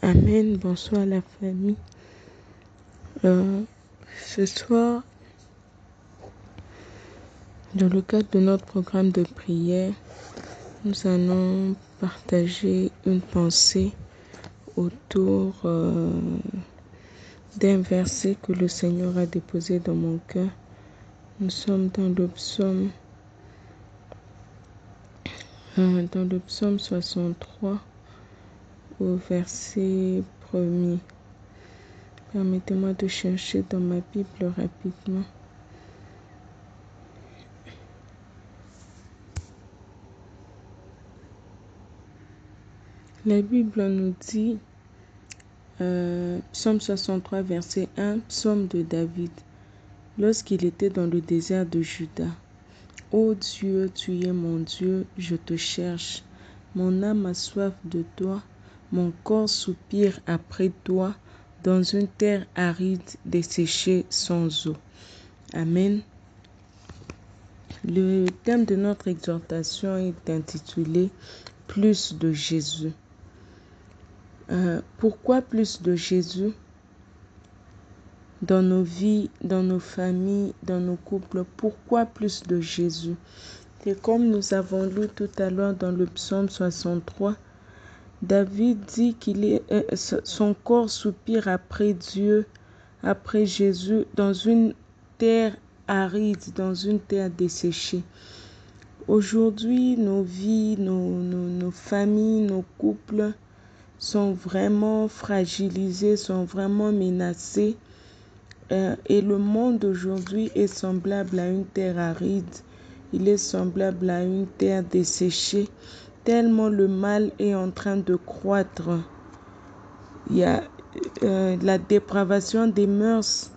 Amen. Bonsoir la famille. Ce soir, dans le cadre de notre programme de prière, nous allons partager une pensée autour d'un verset que le Seigneur a déposé dans mon cœur. Nous sommes dans le psaume 63 au verset 1er. Permettez-moi de chercher dans ma Bible rapidement. La Bible nous dit, psaume 63, verset 1, psaume de David, lorsqu'il était dans le désert de Juda. Ô Dieu, tu es mon Dieu, je te cherche. Mon âme a soif de toi, mon corps soupire après toi, dans une terre aride, desséchée sans eau. Amen. Le thème de notre exhortation est intitulé « Plus de Jésus ». Pourquoi plus de Jésus dans nos vies, dans nos familles, dans nos couples? Pourquoi plus de Jésus? Et comme nous avons lu tout à l'heure dans le psaume 63, David dit son corps soupire après Dieu, après Jésus, dans une terre aride, dans une terre desséchée. Aujourd'hui, nos vies, nos familles, nos couples sont vraiment fragilisés, sont vraiment menacés. Et le monde d'aujourd'hui est semblable à une terre aride. Il est semblable à une terre desséchée, tellement le mal est en train de croître. Il y a la dépravation des mœurs.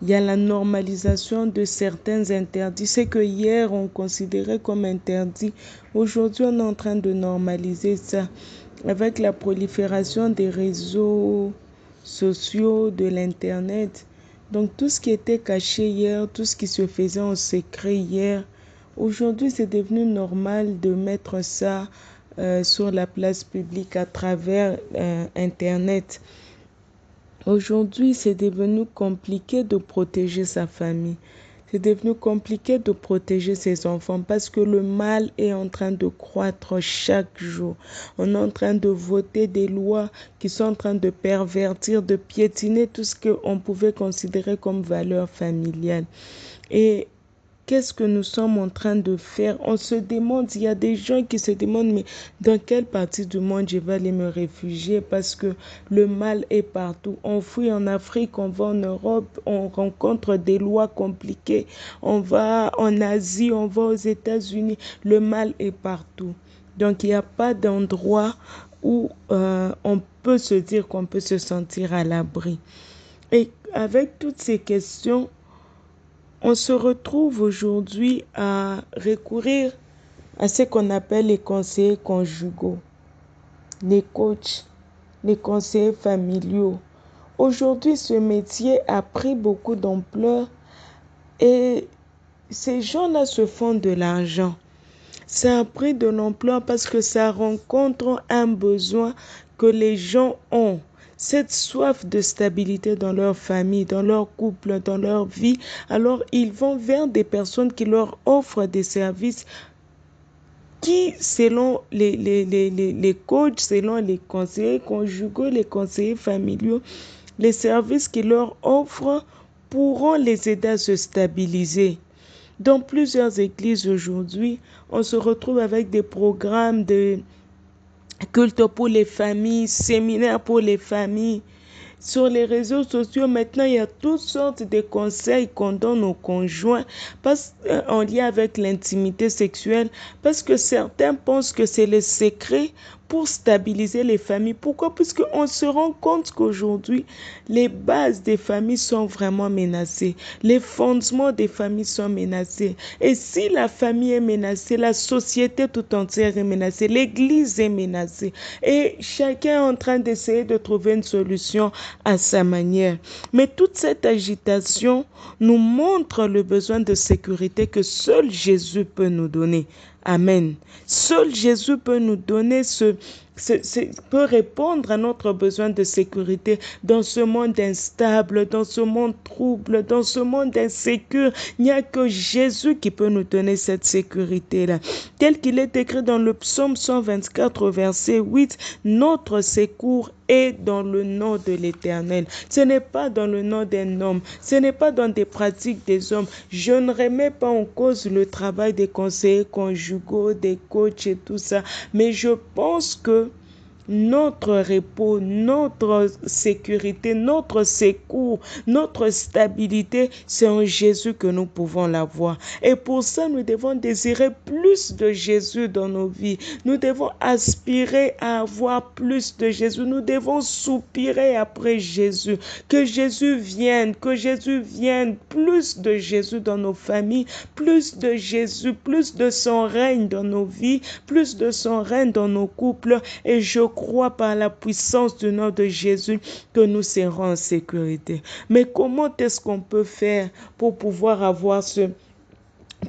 Il y a la normalisation de certains interdits. C'est que hier, on considérait comme interdit. Aujourd'hui, on est en train de normaliser ça. Avec la prolifération des réseaux sociaux, de l'Internet. Donc, tout ce qui était caché hier, tout ce qui se faisait en secret hier, aujourd'hui, c'est devenu normal de mettre ça sur la place publique à travers Internet. Aujourd'hui, c'est devenu compliqué de protéger sa famille. C'est devenu compliqué de protéger ses enfants parce que le mal est en train de croître chaque jour. On est en train de voter des lois qui sont en train de pervertir, de piétiner tout ce qu'on pouvait considérer comme valeur familiale. Et qu'est-ce que nous sommes en train de faire? On se demande, il y a des gens qui se demandent, mais dans quelle partie du monde je vais aller me réfugier parce que le mal est partout. On fuit en Afrique, on va en Europe, on rencontre des lois compliquées. On va en Asie, on va aux États-Unis. Le mal est partout. Donc, il n'y a pas d'endroit où on peut se dire qu'on peut se sentir à l'abri. Et avec toutes ces questions, on se retrouve aujourd'hui à recourir à ce qu'on appelle les conseillers conjugaux, les coachs, les conseillers familiaux. Aujourd'hui, ce métier a pris beaucoup d'ampleur et ces gens-là se font de l'argent. Ça a pris de l'ampleur parce que ça rencontre un besoin que les gens ont. Cette soif de stabilité dans leur famille, dans leur couple, dans leur vie, alors ils vont vers des personnes qui leur offrent des services qui, selon les coachs, selon les conseillers conjugaux, les conseillers familiaux, les services qu'ils leur offrent pourront les aider à se stabiliser. Dans plusieurs églises aujourd'hui, on se retrouve avec des programmes de culte pour les familles, séminaires pour les familles. Sur les réseaux sociaux, maintenant, il y a toutes sortes de conseils qu'on donne aux conjoints en lien avec l'intimité sexuelle parce que certains pensent que c'est le secret pour stabiliser les familles. Pourquoi? Puisqu'on se rend compte qu'aujourd'hui, les bases des familles sont vraiment menacées. Les fondements des familles sont menacés. Et si la famille est menacée, la société tout entière est menacée. L'église est menacée. Et chacun est en train d'essayer de trouver une solution à sa manière. Mais toute cette agitation nous montre le besoin de sécurité que seul Jésus peut nous donner. Amen. Seul Jésus peut nous donner peut répondre à notre besoin de sécurité dans ce monde instable, dans ce monde trouble, dans ce monde insécure. Il n'y a que Jésus qui peut nous donner cette sécurité-là. Tel qu'il est écrit dans le psaume 124, verset 8, notre secours est dans le nom de l'Éternel. Ce n'est pas dans le nom d'un homme, ce n'est pas dans des pratiques des hommes. Je ne remets pas en cause le travail des conseillers conjugaux, des coachs et tout ça, mais je pense que notre repos, notre sécurité, notre secours, notre stabilité, c'est en Jésus que nous pouvons l'avoir. Et pour ça, nous devons désirer plus de Jésus dans nos vies. Nous devons aspirer à avoir plus de Jésus. Nous devons soupirer après Jésus. Que Jésus vienne, plus de Jésus dans nos familles, plus de Jésus, plus de son règne dans nos vies, plus de son règne dans nos couples. Et je crois par la puissance du nom de Jésus que nous serons en sécurité. Mais comment est-ce qu'on peut faire pour pouvoir avoir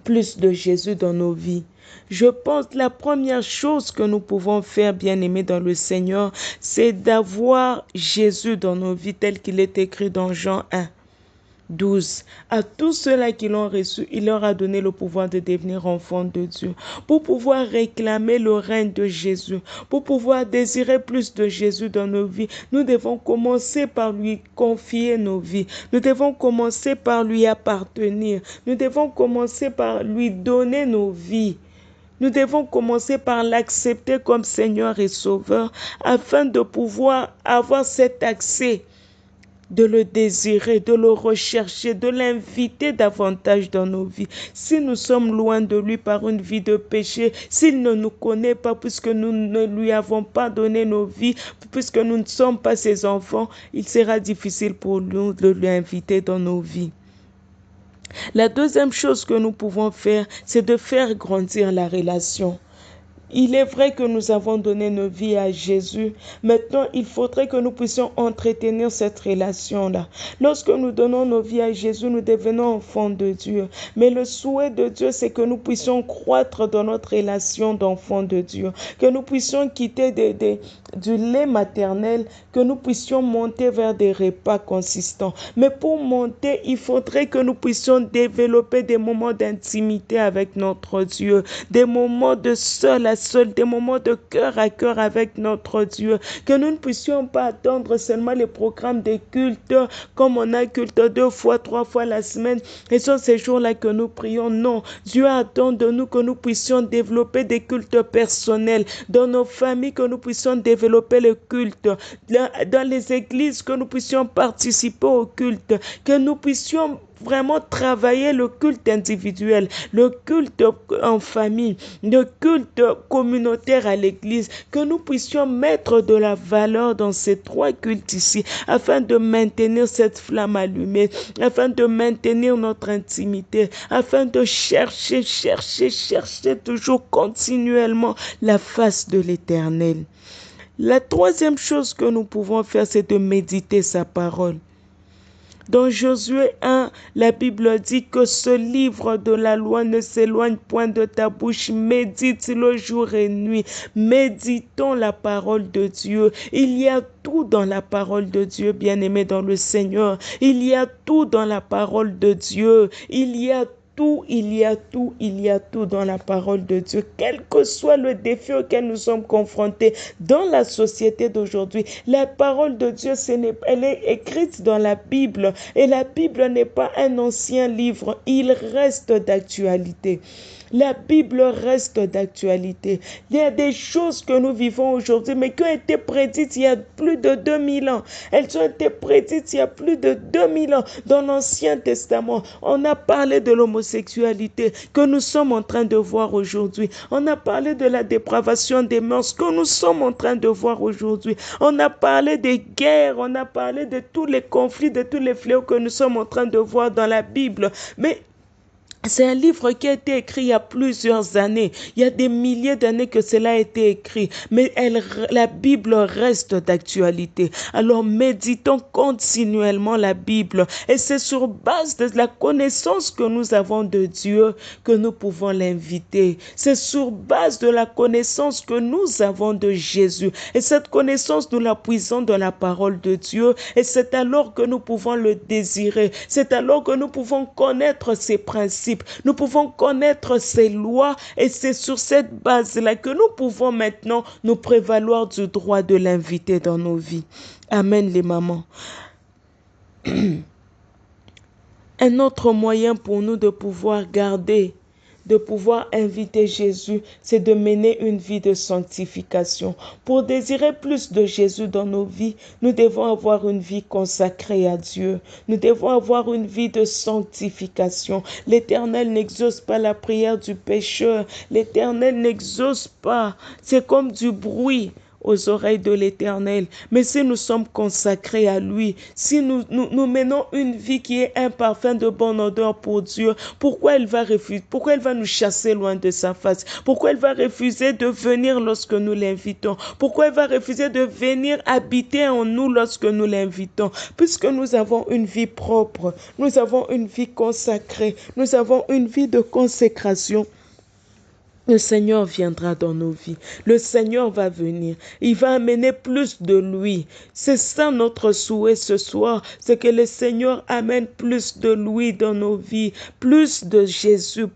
plus de Jésus dans nos vies? Je pense que la première chose que nous pouvons faire, bien-aimés dans le Seigneur, c'est d'avoir Jésus dans nos vies tel qu'il est écrit dans Jean 1. 12. À tous ceux-là qui l'ont reçu, il leur a donné le pouvoir de devenir enfants de Dieu. Pour pouvoir réclamer le règne de Jésus, pour pouvoir désirer plus de Jésus dans nos vies, nous devons commencer par lui confier nos vies. Nous devons commencer par lui appartenir. Nous devons commencer par lui donner nos vies. Nous devons commencer par l'accepter comme Seigneur et Sauveur afin de pouvoir avoir cet accès, de le désirer, de le rechercher, de l'inviter davantage dans nos vies. Si nous sommes loin de lui par une vie de péché, s'il ne nous connaît pas puisque nous ne lui avons pas donné nos vies, puisque nous ne sommes pas ses enfants, il sera difficile pour nous de lui inviter dans nos vies. La deuxième chose que nous pouvons faire, c'est de faire grandir la relation. Il est vrai que nous avons donné nos vies à Jésus. Maintenant, il faudrait que nous puissions entretenir cette relation-là. Lorsque nous donnons nos vies à Jésus, nous devenons enfants de Dieu. Mais le souhait de Dieu, c'est que nous puissions croître dans notre relation d'enfants de Dieu. Que nous puissions quitter du lait maternel, que nous puissions monter vers des repas consistants. Mais pour monter, il faudrait que nous puissions développer des moments d'intimité avec notre Dieu. Des moments de seul à seul, des moments de cœur à cœur avec notre Dieu, que nous ne puissions pas attendre seulement les programmes des cultes, comme on a culte 2 fois, 3 fois la semaine, et sont ces jours-là que nous prions. Non, Dieu attend de nous que nous puissions développer des cultes personnels, dans nos familles, que nous puissions développer le culte, dans les églises, que nous puissions participer au culte, que nous puissions vraiment travailler le culte individuel, le culte en famille, le culte communautaire à l'église, que nous puissions mettre de la valeur dans ces 3 cultes ici, afin de maintenir cette flamme allumée, afin de maintenir notre intimité, afin de chercher toujours continuellement la face de l'Éternel. La troisième chose que nous pouvons faire, c'est de méditer sa parole. Dans Josué 1, la Bible dit que ce livre de la loi ne s'éloigne point de ta bouche. Médite-le jour et nuit. Méditons la parole de Dieu. Il y a tout dans la parole de Dieu, bien-aimé dans le Seigneur. Il y a tout dans la parole de Dieu. Il y a tout dans la parole de Dieu. Quel que soit le défi auquel nous sommes confrontés dans la société d'aujourd'hui, la parole de Dieu, elle est écrite dans la Bible. Et la Bible n'est pas un ancien livre, il reste d'actualité. La Bible reste d'actualité. Il y a des choses que nous vivons aujourd'hui, mais qui ont été prédites il y a plus de 2000 ans. Elles ont été prédites il y a plus de 2000 ans dans l'Ancien Testament. On a parlé de l'homosexualité que nous sommes en train de voir aujourd'hui. On a parlé de la dépravation des mœurs que nous sommes en train de voir aujourd'hui. On a parlé des guerres, on a parlé de tous les conflits, de tous les fléaux que nous sommes en train de voir dans la Bible. Mais C'est un livre qui a été écrit il y a plusieurs années. Il y a des milliers d'années que cela a été écrit. Mais la Bible reste d'actualité. Alors méditons continuellement la Bible. Et c'est sur base de la connaissance que nous avons de Dieu que nous pouvons l'inviter. C'est sur base de la connaissance que nous avons de Jésus. Et cette connaissance, nous la puisons dans la parole de Dieu. Et c'est alors que nous pouvons le désirer. C'est alors que nous pouvons connaître ses principes. Nous pouvons connaître ses lois et c'est sur cette base-là que nous pouvons maintenant nous prévaloir du droit de l'inviter dans nos vies. Amen les mamans. Un autre moyen pour nous de pouvoir garder, de pouvoir inviter Jésus, c'est de mener une vie de sanctification. Pour désirer plus de Jésus dans nos vies, nous devons avoir une vie consacrée à Dieu. Nous devons avoir une vie de sanctification. L'Éternel n'exauce pas la prière du pécheur. L'Éternel n'exauce pas. C'est comme du bruit aux oreilles de l'Éternel. Mais si nous sommes consacrés à lui, si nous menons une vie qui est imparfaite de bonne odeur pour Dieu, pourquoi il va refuser? Pourquoi il va nous chasser loin de sa face? Pourquoi il va refuser de venir lorsque nous l'invitons? Pourquoi il va refuser de venir habiter en nous lorsque nous l'invitons? Puisque nous avons une vie propre, nous avons une vie consacrée, nous avons une vie de consécration. Le Seigneur viendra dans nos vies. Le Seigneur va venir. Il va amener plus de lui. C'est ça notre souhait ce soir. C'est que le Seigneur amène plus de lui dans nos vies. Plus de Jésus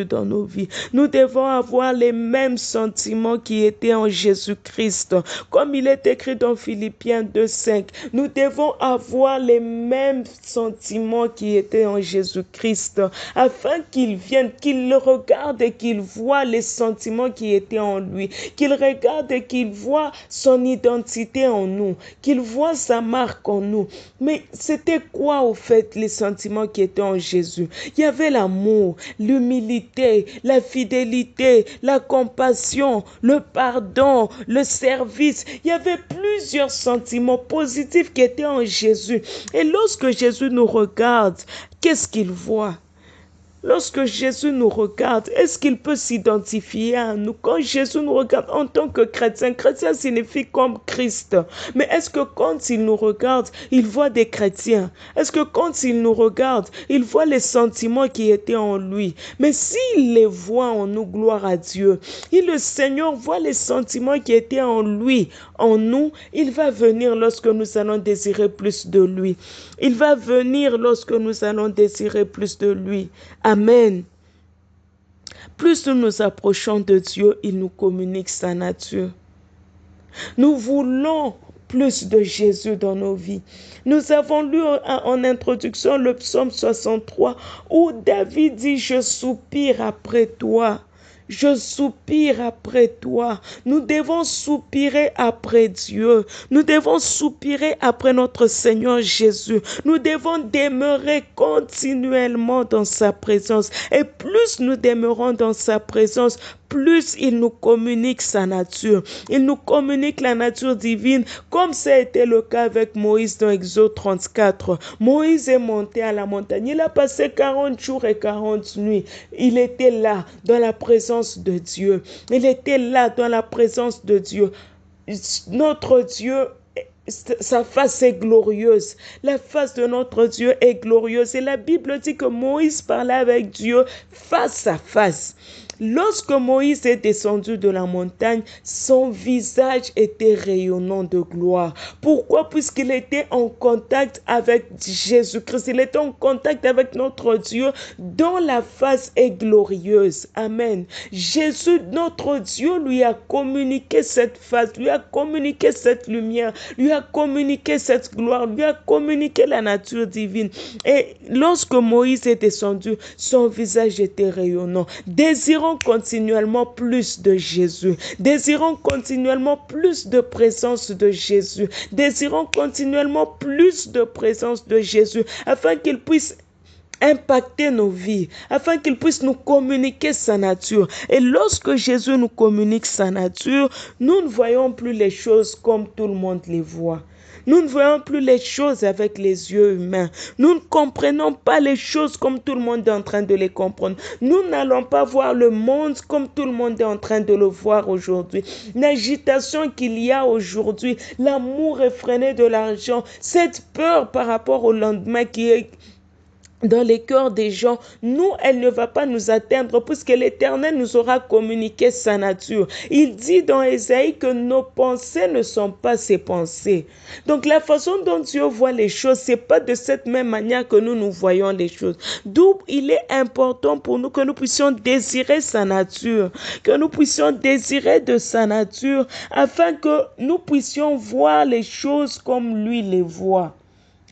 dans nos vies. Nous devons avoir les mêmes sentiments qui étaient en Jésus-Christ. Comme il est écrit dans Philippiens 2:5. Nous devons avoir les mêmes sentiments qui étaient en Jésus-Christ. Afin qu'il vienne, qu'il le regarde et qu'il voit les sentiments qui étaient en lui, qu'il regarde et qu'il voit son identité en nous, qu'il voit sa marque en nous. Mais c'était quoi au fait les sentiments qui étaient en Jésus? Il y avait l'amour, l'humilité, la fidélité, la compassion, le pardon, le service. Il y avait plusieurs sentiments positifs qui étaient en Jésus. Et lorsque Jésus nous regarde, qu'est-ce qu'il voit? Lorsque Jésus nous regarde, est-ce qu'il peut s'identifier à nous? Quand Jésus nous regarde en tant que chrétien, chrétien signifie comme Christ. Mais est-ce que quand il nous regarde, il voit des chrétiens? Est-ce que quand il nous regarde, il voit les sentiments qui étaient en lui? Mais s'il les voit en nous, gloire à Dieu. Et le Seigneur voit les sentiments qui étaient en lui, en nous. Il va venir lorsque nous allons désirer plus de lui. Il va venir lorsque nous allons désirer plus de lui. Amen. Plus nous nous approchons de Dieu, il nous communique sa nature. Nous voulons plus de Jésus dans nos vies. Nous avons lu en introduction le psaume 63 où David dit « Je soupire après toi ». Je soupire après toi. Nous devons soupirer après Dieu. Nous devons soupirer après notre Seigneur Jésus. Nous devons demeurer continuellement dans sa présence. Et plus nous demeurons dans sa présence, plus il nous communique sa nature. Il nous communique la nature divine, comme ça a été le cas avec Moïse dans Exode 34. Moïse est monté à la montagne. Il a passé 40 jours et 40 nuits. Il était là, dans la présence de Dieu. Il était là, dans la présence de Dieu. Notre Dieu, sa face est glorieuse. La face de notre Dieu est glorieuse. Et la Bible dit que Moïse parlait avec Dieu face à face. Lorsque Moïse est descendu de la montagne, son visage était rayonnant de gloire. Pourquoi? Puisqu'il était en contact avec Jésus-Christ. Il était en contact avec notre Dieu dont la face est glorieuse. Amen. Jésus, notre Dieu, lui a communiqué cette face, lui a communiqué cette lumière, lui a communiqué cette gloire, lui a communiqué la nature divine. Et lorsque Moïse est descendu, son visage était rayonnant. Désirons continuellement plus de Jésus. Désirons continuellement plus de présence de Jésus. Désirons continuellement plus de présence de Jésus afin qu'il puisse impacter nos vies, afin qu'il puisse nous communiquer sa nature. Et lorsque Jésus nous communique sa nature, nous ne voyons plus les choses comme tout le monde les voit. Nous ne voyons plus les choses avec les yeux humains. Nous ne comprenons pas les choses comme tout le monde est en train de les comprendre. Nous n'allons pas voir le monde comme tout le monde est en train de le voir aujourd'hui. L'agitation qu'il y a aujourd'hui, l'amour effréné de l'argent, cette peur par rapport au lendemain qui est dans les cœurs des gens, nous, elle ne va pas nous atteindre puisque l'Éternel nous aura communiqué sa nature. Il dit dans Ésaïe que nos pensées ne sont pas ses pensées. Donc la façon dont Dieu voit les choses, c'est pas de cette même manière que nous voyons les choses. D'où il est important pour nous que nous puissions désirer sa nature, que nous puissions désirer de sa nature afin que nous puissions voir les choses comme lui les voit.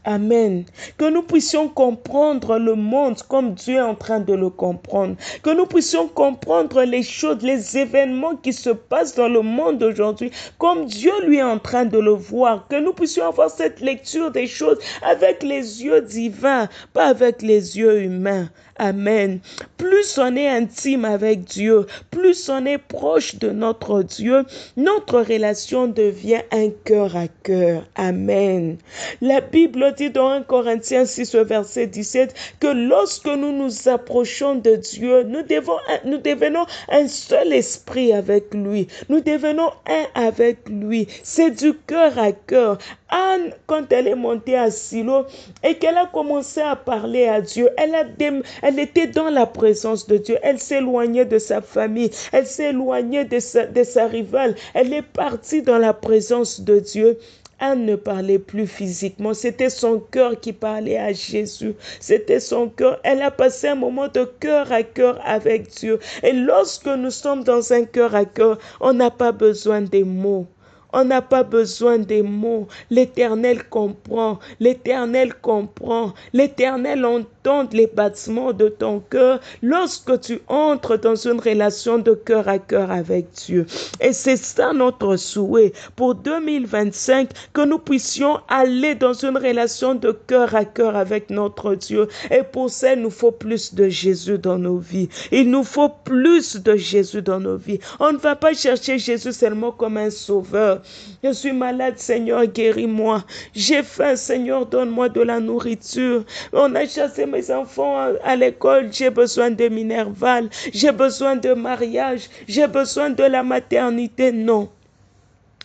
Amen. Que nous puissions comprendre le monde comme Dieu est en train de le comprendre. Que nous puissions comprendre les choses, les événements qui se passent dans le monde aujourd'hui comme Dieu lui est en train de le voir. Que nous puissions avoir cette lecture des choses avec les yeux divins, pas avec les yeux humains. Amen. Plus on est intime avec Dieu, plus on est proche de notre Dieu, notre relation devient un cœur à cœur. Amen. La Bible dit dans 1 Corinthiens 6, verset 17, que lorsque nous nous approchons de Dieu, nous devenons un seul esprit avec lui. Nous devenons un avec lui. C'est du cœur à cœur. Anne, quand elle est montée à Silo et qu'elle a commencé à parler à Dieu, elle était dans la présence de Dieu. Elle s'éloignait de sa famille. Elle s'éloignait de sa rivale. Elle est partie dans la présence de Dieu. Anne ne parlait plus physiquement, c'était son cœur qui parlait à Jésus, c'était son cœur. Elle a passé un moment de cœur à cœur avec Dieu. Et lorsque nous sommes dans un cœur à cœur, on n'a pas besoin des mots. On n'a pas besoin des mots. L'Éternel comprend. L'Éternel comprend. L'Éternel entend les battements de ton cœur lorsque tu entres dans une relation de cœur à cœur avec Dieu. Et c'est ça notre souhait pour 2025, que nous puissions aller dans une relation de cœur à cœur avec notre Dieu. Et pour ça, il nous faut plus de Jésus dans nos vies. Il nous faut plus de Jésus dans nos vies. On ne va pas chercher Jésus seulement comme un sauveur. Je suis malade, Seigneur, guéris-moi. J'ai faim, Seigneur, donne-moi de la nourriture. On a chassé mes enfants à l'école, j'ai besoin de Minerval, j'ai besoin de mariage, j'ai besoin de la maternité. Non,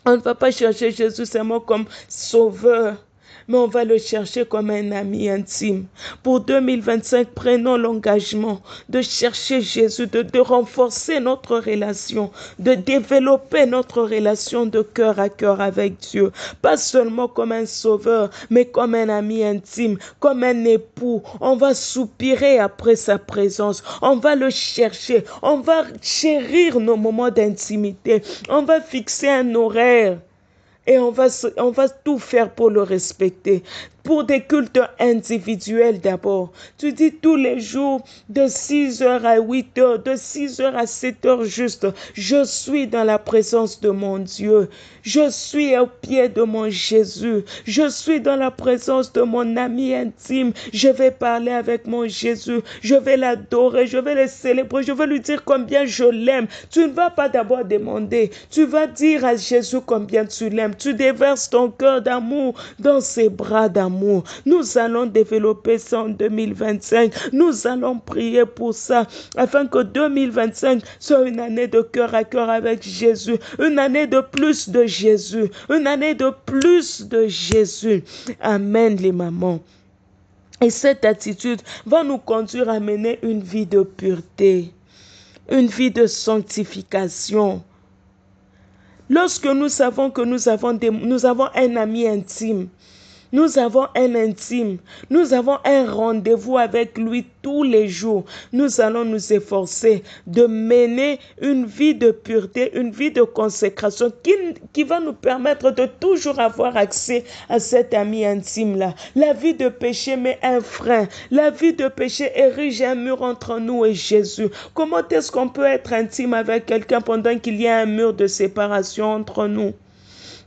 on ne va pas chercher Jésus seulement comme sauveur, mais on va le chercher comme un ami intime. Pour 2025, prenons l'engagement de chercher Jésus, de renforcer notre relation, de développer notre relation de cœur à cœur avec Dieu. Pas seulement comme un sauveur, mais comme un ami intime, comme un époux. On va soupirer après sa présence. On va le chercher. On va chérir nos moments d'intimité. On va fixer un horaire. Et on va tout faire pour le respecter. Pour des cultes individuels d'abord. Tu dis tous les jours de 6h à 8h, de 6h à 7h juste. Je suis dans la présence de mon Dieu. Je suis au pied de mon Jésus. Je suis dans la présence de mon ami intime. Je vais parler avec mon Jésus. Je vais l'adorer. Je vais le célébrer. Je vais lui dire combien je l'aime. Tu ne vas pas d'abord demander. Tu vas dire à Jésus combien tu l'aimes. Tu déverses ton cœur d'amour dans ses bras d'amour. Nous allons développer ça en 2025. Nous allons prier pour ça, afin que 2025 soit une année de cœur à cœur avec Jésus, une année de plus de Jésus, une année de plus de Jésus. Amen, les mamans. Et cette attitude va nous conduire à mener une vie de pureté, une vie de sanctification. Lorsque nous savons que nous avons un ami intime, nous avons un intime, nous avons un rendez-vous avec lui tous les jours. Nous allons nous efforcer de mener une vie de pureté, une vie de consécration qui va nous permettre de toujours avoir accès à cet ami intime-là. La vie de péché met un frein. La vie de péché érige un mur entre nous et Jésus. Comment est-ce qu'on peut être intime avec quelqu'un pendant qu'il y a un mur de séparation entre nous?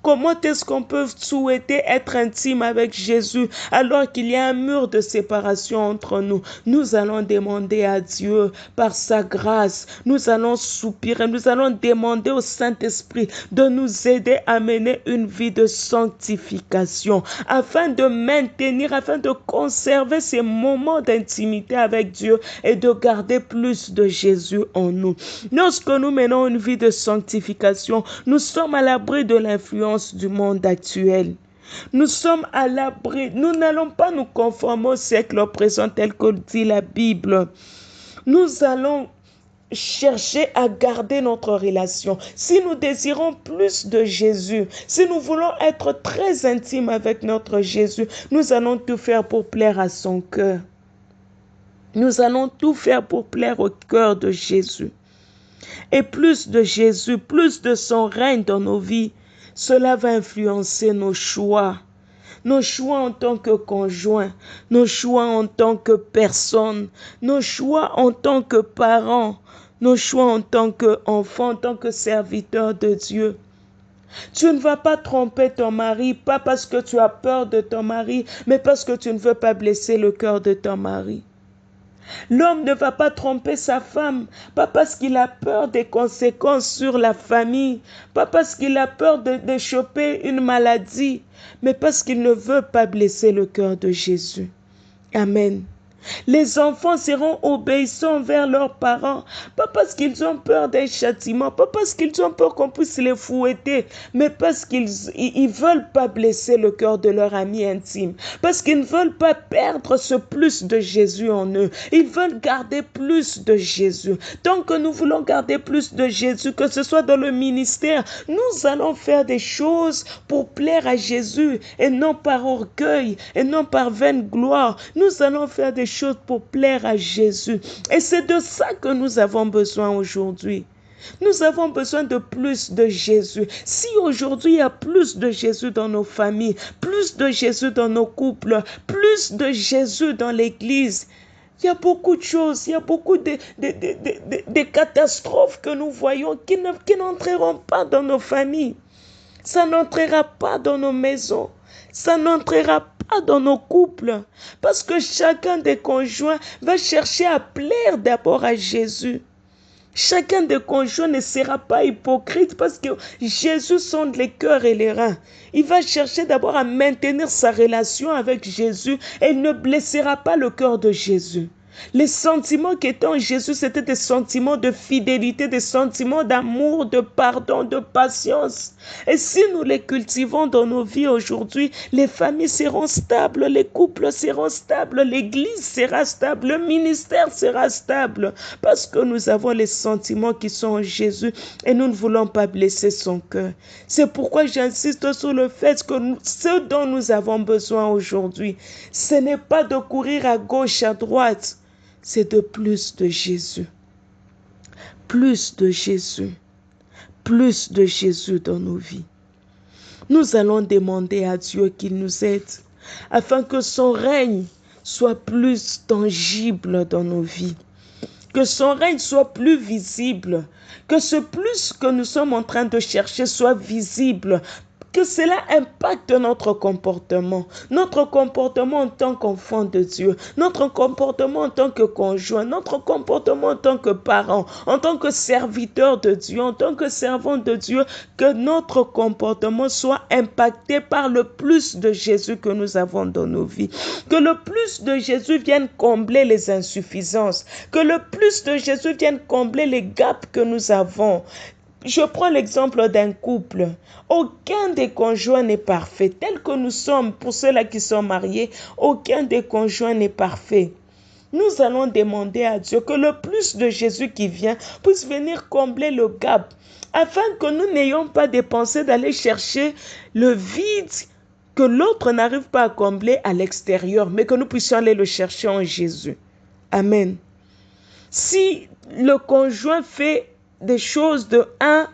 Comment est-ce qu'on peut souhaiter être intime avec Jésus alors qu'il y a un mur de séparation entre nous? Nous allons demander à Dieu par sa grâce, nous allons soupirer, nous allons demander au Saint-Esprit de nous aider à mener une vie de sanctification afin de maintenir, afin de conserver ces moments d'intimité avec Dieu et de garder plus de Jésus en nous. Lorsque nous menons une vie de sanctification, nous sommes à l'abri de l'influence du monde actuel. Nous sommes à l'abri. Nous n'allons pas nous conformer au siècle présent tel que dit la Bible. Nous allons chercher à garder notre relation. Si nous désirons plus de Jésus, si nous voulons être très intimes avec notre Jésus, nous allons tout faire pour plaire à son cœur. Nous allons tout faire pour plaire au cœur de Jésus. Et plus de Jésus, plus de son règne dans nos vies, cela va influencer nos choix en tant que conjoint, nos choix en tant que personne, nos choix en tant que parents, nos choix en tant qu'enfants, en tant que serviteurs de Dieu. Tu ne vas pas tromper ton mari, pas parce que tu as peur de ton mari, mais parce que tu ne veux pas blesser le cœur de ton mari. L'homme ne va pas tromper sa femme, pas parce qu'il a peur des conséquences sur la famille, pas parce qu'il a peur de choper une maladie, mais parce qu'il ne veut pas blesser le cœur de Jésus. Amen. Les enfants seront obéissants envers leurs parents, pas parce qu'ils ont peur d'un châtiment, pas parce qu'ils ont peur qu'on puisse les fouetter, mais parce qu'ils ne veulent pas blesser le cœur de leur ami intime, parce qu'ils ne veulent pas perdre ce plus de Jésus en eux. Ils veulent garder plus de Jésus. Tant que nous voulons garder plus de Jésus, que ce soit dans le ministère, nous allons faire des choses pour plaire à Jésus et non par orgueil et non par vaine gloire. Nous allons faire des choses pour plaire à Jésus. Et c'est de ça que nous avons besoin aujourd'hui. Nous avons besoin de plus de Jésus. Si aujourd'hui il y a plus de Jésus dans nos familles, plus de Jésus dans nos couples, plus de Jésus dans l'église, il y a beaucoup de choses, il y a beaucoup de catastrophes que nous voyons qui n'entreront pas dans nos familles. Ça n'entrera pas dans nos maisons. Ça n'entrera pas dans nos couples. Parce que chacun des conjoints va chercher à plaire d'abord à Jésus. Chacun des conjoints ne sera pas hypocrite parce que Jésus sonde les cœurs et les reins. Il va chercher d'abord à maintenir sa relation avec Jésus et il ne blessera pas le cœur de Jésus. Les sentiments qui étaient en Jésus, c'était des sentiments de fidélité, des sentiments d'amour, de pardon, de patience. Et si nous les cultivons dans nos vies aujourd'hui, les familles seront stables, les couples seront stables, l'église sera stable, le ministère sera stable, parce que nous avons les sentiments qui sont en Jésus et nous ne voulons pas blesser son cœur. C'est pourquoi j'insiste sur le fait que ce dont nous avons besoin aujourd'hui, ce n'est pas de courir à gauche, à droite, c'est de plus de Jésus. Plus de Jésus. Plus de Jésus dans nos vies. Nous allons demander à Dieu qu'il nous aide afin que son règne soit plus tangible dans nos vies. Que son règne soit plus visible. Que ce plus que nous sommes en train de chercher soit visible. Que cela impacte notre comportement en tant qu'enfant de Dieu, notre comportement en tant que conjoint, notre comportement en tant que parent, en tant que serviteur de Dieu, en tant que servant de Dieu, que notre comportement soit impacté par le plus de Jésus que nous avons dans nos vies. Que le plus de Jésus vienne combler les insuffisances, que le plus de Jésus vienne combler les gaps que nous avons. Je prends l'exemple d'un couple. Aucun des conjoints n'est parfait. Tel que nous sommes, pour ceux-là qui sont mariés, aucun des conjoints n'est parfait. Nous allons demander à Dieu que le plus de Jésus qui vient puisse venir combler le gap, afin que nous n'ayons pas dépensé d'aller chercher le vide que l'autre n'arrive pas à combler à l'extérieur, mais que nous puissions aller le chercher en Jésus. Amen. Si le conjoint fait des choses de 1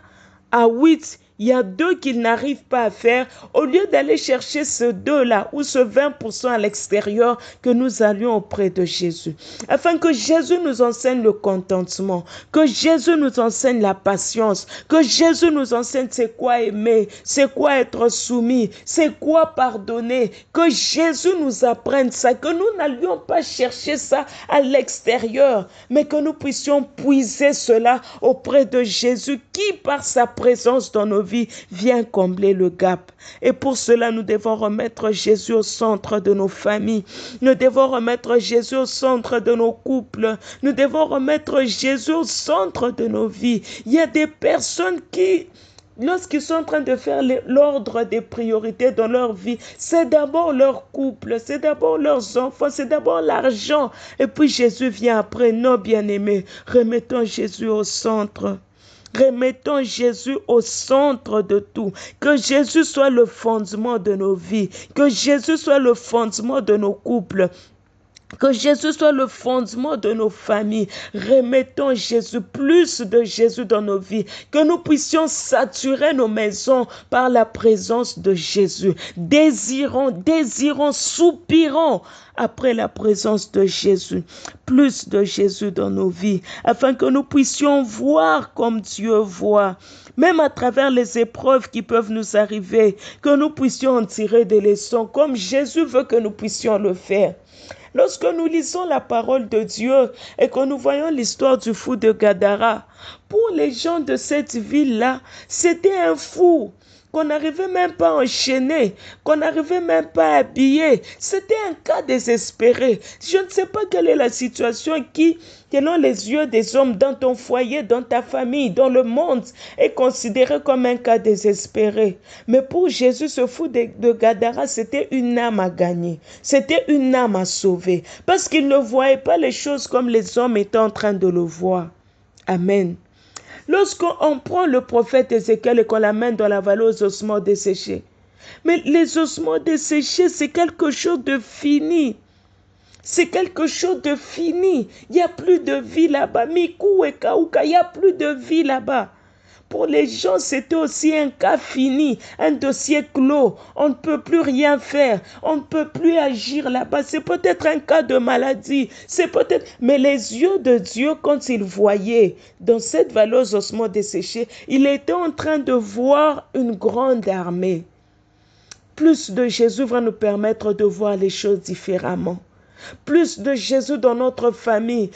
à 8, il y a 2 qu'ils n'arrivent pas à faire, au lieu d'aller chercher ce 2-là ou ce 20% à l'extérieur, que nous allions auprès de Jésus. Afin que Jésus nous enseigne le contentement, que Jésus nous enseigne la patience, que Jésus nous enseigne c'est quoi aimer, c'est quoi être soumis, c'est quoi pardonner, que Jésus nous apprenne ça, que nous n'allions pas chercher ça à l'extérieur, mais que nous puissions puiser cela auprès de Jésus qui, par sa présence dans nos vies, vient combler le gap. Et pour cela, nous devons remettre Jésus au centre de nos familles. Nous devons remettre Jésus au centre de nos couples. Nous devons remettre Jésus au centre de nos vies. Il y a des personnes qui, lorsqu'ils sont en train de faire l'ordre des priorités dans leur vie, c'est d'abord leur couple, c'est d'abord leurs enfants, c'est d'abord l'argent. Et puis Jésus vient après. Non, bien-aimés, remettons Jésus au centre. Remettons Jésus au centre de tout. Que Jésus soit le fondement de nos vies. Que Jésus soit le fondement de nos couples. Que Jésus soit le fondement de nos familles. Remettons Jésus, plus de Jésus dans nos vies. Que nous puissions saturer nos maisons par la présence de Jésus. Désirons, soupirons après la présence de Jésus. Plus de Jésus dans nos vies. Afin que nous puissions voir comme Dieu voit. Même à travers les épreuves qui peuvent nous arriver. Que nous puissions en tirer des leçons comme Jésus veut que nous puissions le faire. Lorsque nous lisons la parole de Dieu et que nous voyons l'histoire du fou de Gadara, pour les gens de cette ville-là, c'était un fou qu'on n'arrivait même pas à enchaîner, qu'on n'arrivait même pas à habiller. C'était un cas désespéré. Je ne sais pas quelle est la situation qui, selon les yeux des hommes dans ton foyer, dans ta famille, dans le monde, est considérée comme un cas désespéré. Mais pour Jésus, ce fou de Gadara, c'était une âme à gagner. C'était une âme à sauver. Parce qu'il ne voyait pas les choses comme les hommes étaient en train de le voir. Amen. Lorsqu'on prend le prophète Ézéchiel et qu'on l'amène dans la vallée aux ossements desséchés. Mais les ossements desséchés, c'est quelque chose de fini. C'est quelque chose de fini. Il n'y a plus de vie là-bas. Mikou et Kaouka, il n'y a plus de vie là-bas. Pour les gens, c'était aussi un cas fini, un dossier clos. On ne peut plus rien faire. On ne peut plus agir là-bas. C'est peut-être un cas de maladie. C'est peut-être... Mais les yeux de Dieu, quand il voyait dans cette vallée aux ossements desséchés, il était en train de voir une grande armée. Plus de Jésus va nous permettre de voir les choses différemment. Plus de Jésus dans notre famille.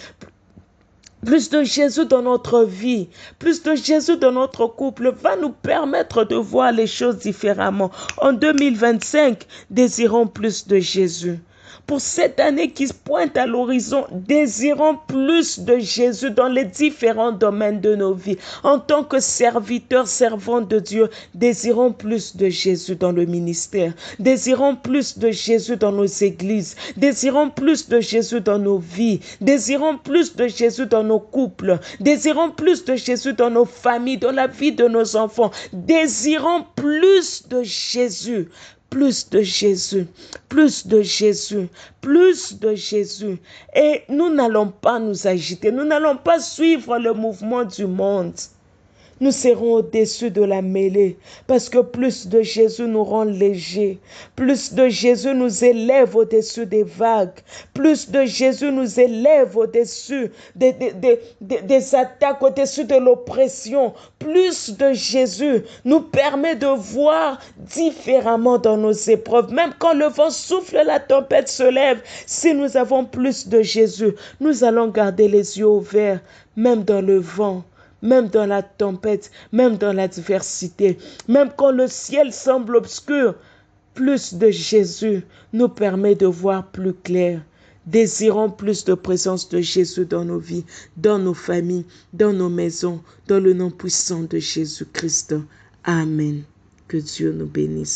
Plus de Jésus dans notre vie, plus de Jésus dans notre couple va nous permettre de voir les choses différemment. En 2025, désirons plus de Jésus. Pour cette année qui se pointe à l'horizon, désirons plus de Jésus dans les différents domaines de nos vies. En tant que serviteurs, servants de Dieu, désirons plus de Jésus dans le ministère. Désirons plus de Jésus dans nos églises. Désirons plus de Jésus dans nos vies. Désirons plus de Jésus dans nos couples. Désirons plus de Jésus dans nos familles, dans la vie de nos enfants. Désirons plus de Jésus. Plus de Jésus, plus de Jésus, plus de Jésus. Et nous n'allons pas nous agiter, nous n'allons pas suivre le mouvement du monde. Nous serons au-dessus de la mêlée parce que plus de Jésus nous rend légers. Plus de Jésus nous élève au-dessus des vagues. Plus de Jésus nous élève au-dessus des attaques, au-dessus de l'oppression. Plus de Jésus nous permet de voir différemment dans nos épreuves. Même quand le vent souffle, la tempête se lève. Si nous avons plus de Jésus, nous allons garder les yeux ouverts, même dans le vent. Même dans la tempête, même dans l'adversité, même quand le ciel semble obscur, plus de Jésus nous permet de voir plus clair. Désirons plus de présence de Jésus dans nos vies, dans nos familles, dans nos maisons, dans le nom puissant de Jésus-Christ. Amen. Que Dieu nous bénisse.